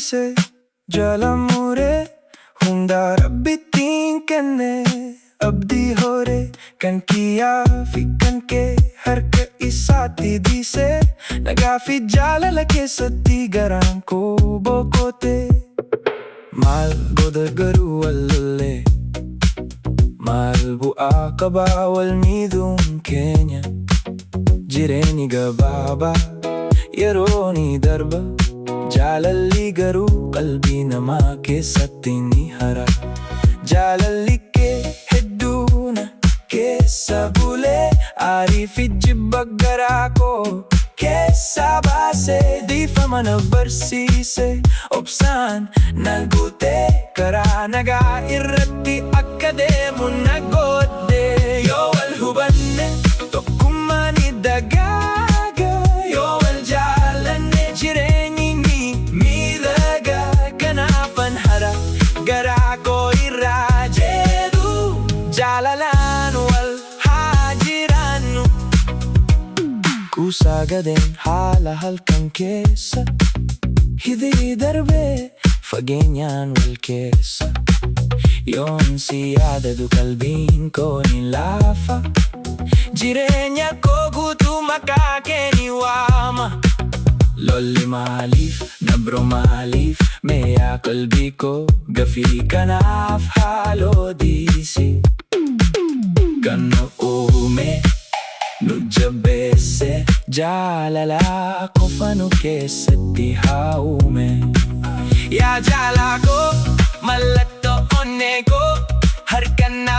Dhiisee Jalamuree hunda rabbitiin kenne abdii horee kan kiyyaa fi kan kee harka isaatti Dhiisee nagaa fi jaalala keessatti garaan koo boqotee. Maal godha garuu wal lollee, maal bu'aa qabaa wal miidhuun keenya? Jireenyi gabaabaa yeroo ni darba, jaalalli garuu qalbii namaa keessatti ni hara. Jaalalli kee hedduuna keessa bulee, aarii fi jibba garaa koo keessa baasee. Dhiifama na barsiise obsaan na guutee, karaa nagaa irratti akka deemu na godhee. Yoo wal hubanne tokkummaa ni dagaaga, yoo wal jaalanne jireenyi ni miidhaga. Kanaafan hara garaa koo irraa jedhu, jaalalaan wal haa jiraannu. Kuusaa gadeen haala halkan keessa, hidhii darbee fageenyaan wal keessa. Yoon si yaadadu qalbiin koo ni laafa, jireenya koo guutuu maqaa kee ni waama. Lolli maaliif, nabro maaliif, mee yaa qalbii koo gafii kanaaf haaloo Dhiisee. Kan nu uume nu jabeesse, jaalala qofa nu keessatti haa uume. Yaa jaalala koo mallattoo onnee koo, harka na